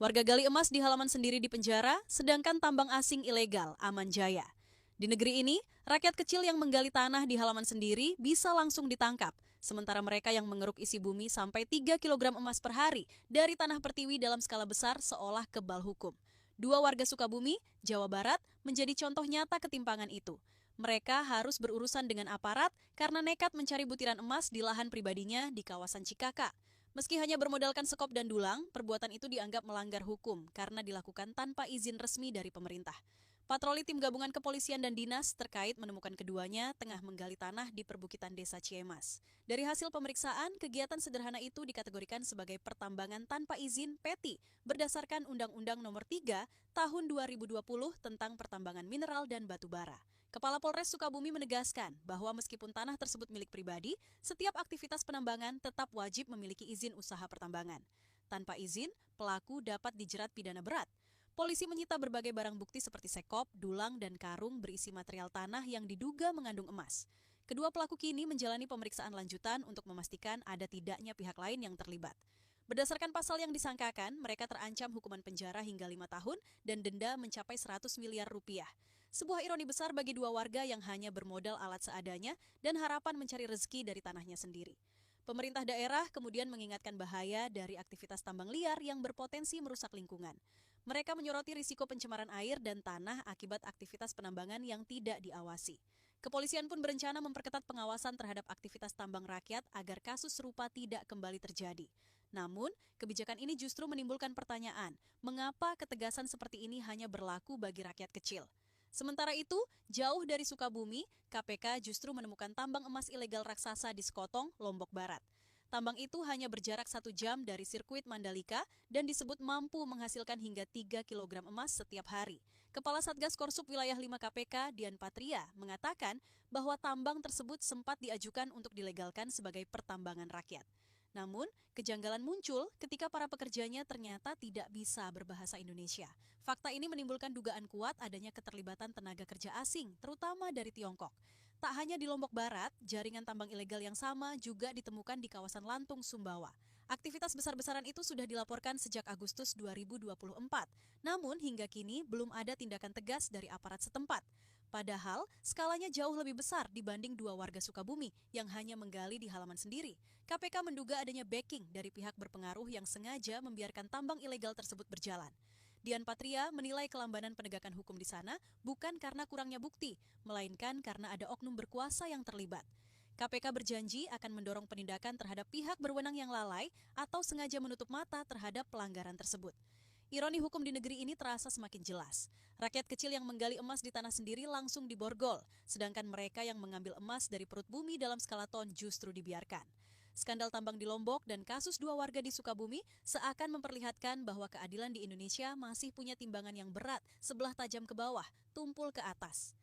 Warga gali emas di halaman sendiri di penjara, sedangkan tambang asing ilegal aman jaya. Di negeri ini, rakyat kecil yang menggali tanah di halaman sendiri bisa langsung ditangkap, sementara mereka yang mengeruk isi bumi sampai 3 kilogram emas per hari dari tanah pertiwi dalam skala besar seolah kebal hukum. Dua warga Sukabumi, Jawa Barat, menjadi contoh nyata ketimpangan itu. Mereka harus berurusan dengan aparat karena nekat mencari butiran emas di lahan pribadinya di kawasan Cikaka. Meski hanya bermodalkan sekop dan dulang, perbuatan itu dianggap melanggar hukum karena dilakukan tanpa izin resmi dari pemerintah. Patroli tim gabungan kepolisian dan dinas terkait menemukan keduanya tengah menggali tanah di perbukitan desa Ciemas. Dari hasil pemeriksaan, kegiatan sederhana itu dikategorikan sebagai pertambangan tanpa izin (PETI) berdasarkan Undang-Undang Nomor 3 Tahun 2020 tentang pertambangan mineral dan batu bara. Kepala Polres Sukabumi menegaskan bahwa meskipun tanah tersebut milik pribadi, setiap aktivitas penambangan tetap wajib memiliki izin usaha pertambangan. Tanpa izin, pelaku dapat dijerat pidana berat. Polisi menyita berbagai barang bukti seperti sekop, dulang, dan karung berisi material tanah yang diduga mengandung emas. Kedua pelaku kini menjalani pemeriksaan lanjutan untuk memastikan ada tidaknya pihak lain yang terlibat. Berdasarkan pasal yang disangkakan, mereka terancam hukuman penjara hingga 5 tahun dan denda mencapai 100 miliar rupiah. Sebuah ironi besar bagi dua warga yang hanya bermodal alat seadanya dan harapan mencari rezeki dari tanahnya sendiri. Pemerintah daerah kemudian mengingatkan bahaya dari aktivitas tambang liar yang berpotensi merusak lingkungan. Mereka menyoroti risiko pencemaran air dan tanah akibat aktivitas penambangan yang tidak diawasi. Kepolisian pun berencana memperketat pengawasan terhadap aktivitas tambang rakyat agar kasus serupa tidak kembali terjadi. Namun, kebijakan ini justru menimbulkan pertanyaan, mengapa ketegasan seperti ini hanya berlaku bagi rakyat kecil? Sementara itu, jauh dari Sukabumi, KPK justru menemukan tambang emas ilegal raksasa di Sekotong, Lombok Barat. Tambang itu hanya berjarak 1 jam dari sirkuit Mandalika dan disebut mampu menghasilkan hingga 3 kilogram emas setiap hari. Kepala Satgas Korsup Wilayah 5 KPK, Dian Patria, mengatakan bahwa tambang tersebut sempat diajukan untuk dilegalkan sebagai pertambangan rakyat. Namun, kejanggalan muncul ketika para pekerjanya ternyata tidak bisa berbahasa Indonesia. Fakta ini menimbulkan dugaan kuat adanya keterlibatan tenaga kerja asing, terutama dari Tiongkok. Tak hanya di Lombok Barat, jaringan tambang ilegal yang sama juga ditemukan di kawasan Lantung, Sumbawa. Aktivitas besar-besaran itu sudah dilaporkan sejak Agustus 2024. Namun, hingga kini belum ada tindakan tegas dari aparat setempat. Padahal, skalanya jauh lebih besar dibanding dua warga Sukabumi yang hanya menggali di halaman sendiri. KPK menduga adanya backing dari pihak berpengaruh yang sengaja membiarkan tambang ilegal tersebut berjalan. Dian Patria menilai kelambanan penegakan hukum di sana bukan karena kurangnya bukti, melainkan karena ada oknum berkuasa yang terlibat. KPK berjanji akan mendorong penindakan terhadap pihak berwenang yang lalai atau sengaja menutup mata terhadap pelanggaran tersebut. Ironi hukum di negeri ini terasa semakin jelas. Rakyat kecil yang menggali emas di tanah sendiri langsung diborgol, sedangkan mereka yang mengambil emas dari perut bumi dalam skala ton justru dibiarkan. Skandal tambang di Lombok dan kasus dua warga di Sukabumi seakan memperlihatkan bahwa keadilan di Indonesia masih punya timbangan yang berat, sebelah tajam ke bawah, tumpul ke atas.